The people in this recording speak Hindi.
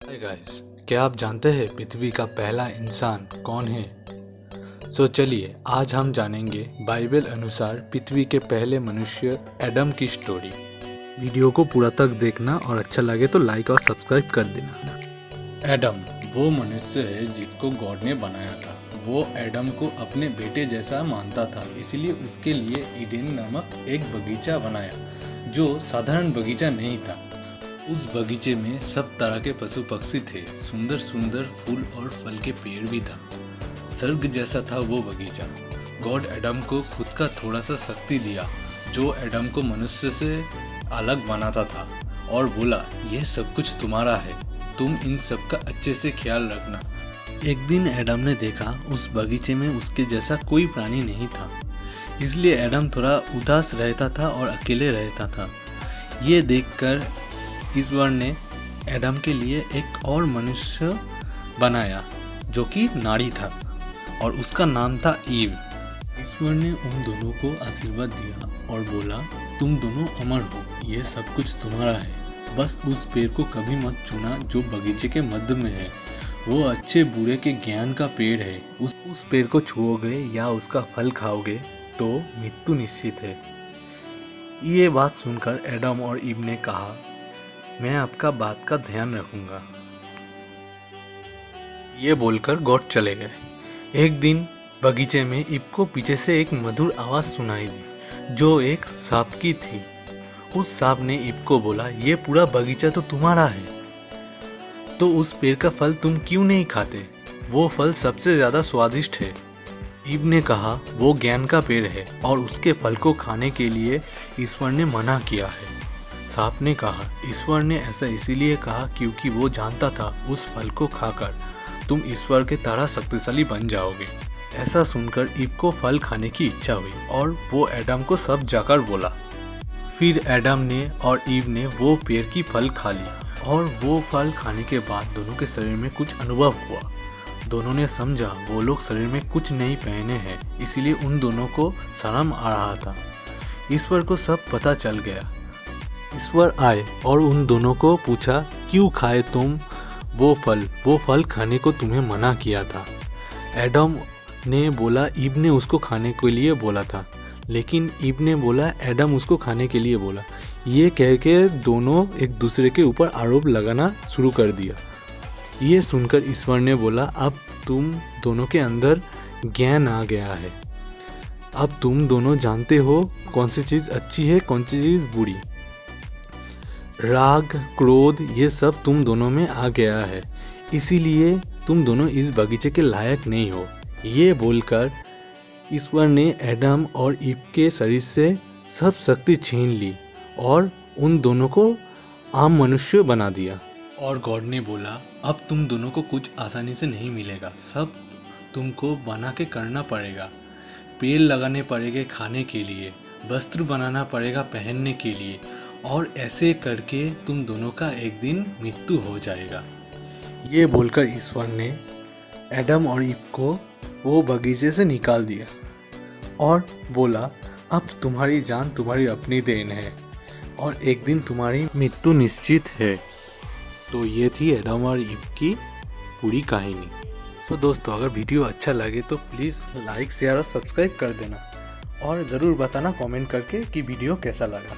हाय गाइस, क्या आप जानते हैं पृथ्वी का पहला इंसान कौन है? चलिए आज हम जानेंगे बाइबल अनुसार पृथ्वी के पहले मनुष्य एडम की स्टोरी। वीडियो को पूरा तक देखना और अच्छा लगे तो लाइक और सब्सक्राइब कर देना। एडम वो मनुष्य है जिसको गॉड ने बनाया था। वो एडम को अपने बेटे जैसा मानता था, इसलिए उसके लिए ईडेन नामक एक बगीचा बनाया जो साधारण बगीचा नहीं था। उस बगीचे में सब तरह के पशु पक्षी थे, सुंदर सुंदर फूल और फल के पेड़ भी था। स्वर्ग जैसा था वो बगीचा। गॉड एडम को खुद का थोड़ा सा शक्ति दिया जो एडम को मनुष्य से अलग बनाता था और बोला, यह सब कुछ तुम्हारा है, तुम इन सब का अच्छे से ख्याल रखना। एक दिन एडम ने देखा उस बगीचे में उसके जैसा कोई प्राणी नहीं था, इसलिए एडम थोड़ा उदास रहता था और अकेले रहता था। ये देखकर ईश्वर ने एडम के लिए एक और मनुष्य बनाया जो कि नारी था और उसका नाम था ईव। ईश्वर ने उन दोनों को आशीर्वाद दिया और बोला, तुम दोनों अमर हो, ये सब कुछ तुम्हारा है, बस उस पेड़ को कभी मत छूना जो बगीचे के मध्य में है। वो अच्छे बुरे के ज्ञान का पेड़ है। उस पेड़ को छुओगे या उसका फल खाओगे तो मृत्यु निश्चित है। ये बात सुनकर एडम और ईव ने कहा, मैं आपका बात का ध्यान रखूंगा। ये बोलकर गॉड चले गए। एक दिन बगीचे में ईव को पीछे से एक मधुर आवाज सुनाई दी जो एक सांप की थी। उस सांप ने ईव को बोला, ये पूरा बगीचा तो तुम्हारा है, तो उस पेड़ का फल तुम क्यों नहीं खाते? वो फल सबसे ज्यादा स्वादिष्ट है। ईव ने कहा, वो ज्ञान का पेड़ है और उसके फल को खाने के लिए ईश्वर ने मना किया है। सांप ने कहा, ईश्वर ने ऐसा इसीलिए कहा क्योंकि वो जानता था उस फल को खाकर तुम ईश्वर के तरह शक्तिशाली बन जाओगे। ऐसा सुनकर ईव को फल खाने की इच्छा हुई और वो एडम को सब जाकर बोला। फिर एडम ने और ईव ने वो पेड़ की फल खा ली और वो फल खाने के बाद दोनों के शरीर में कुछ अनुभव हुआ। दोनों ने समझा वो लोग शरीर में कुछ नहीं पहने हैं, इसीलिए उन दोनों को शर्म आ रहा था। ईश्वर को सब पता चल गया। ईश्वर आए और उन दोनों को पूछा, क्यों खाए तुम वो फल खाने को तुम्हें मना किया था? एडम ने बोला, ईव ने उसको खाने के लिए बोला था, लेकिन ईव ने बोला एडम उसको खाने के लिए बोला। ये कह के दोनों एक दूसरे के ऊपर आरोप लगाना शुरू कर दिया। ये सुनकर ईश्वर ने बोला, अब तुम दोनों के अंदर ज्ञान आ गया है। अब तुम दोनों जानते हो कौन सी चीज़ अच्छी है, कौन सी चीज़ बुरी। राग, क्रोध, ये सब तुम दोनों में आ गया है, इसीलिए तुम दोनों इस बगीचे के लायक नहीं हो। ये बोलकर ईश्वर ने एडम और ईव के शरीर से सब शक्ति छीन ली और उन दोनों को आम मनुष्य बना दिया। और गॉड ने बोला, अब तुम दोनों को कुछ आसानी से नहीं मिलेगा, सब तुमको बना के करना पड़ेगा। पेड़ लगाने पड़ेंगे खाने के लिए, वस्त्र बनाना पड़ेगा पहनने के लिए, और ऐसे करके तुम दोनों का एक दिन मृत्यु हो जाएगा। ये बोलकर ईश्वर ने एडम और ईव को वो बगीचे से निकाल दिया और बोला, अब तुम्हारी जान तुम्हारी अपनी देन है और एक दिन तुम्हारी मृत्यु निश्चित है। तो ये थी एडम और ईव की पूरी कहानी। तो दोस्तों, अगर वीडियो अच्छा लगे तो प्लीज़ लाइक, शेयर और सब्सक्राइब कर देना और ज़रूर बताना कमेंट करके कि वीडियो कैसा लगा।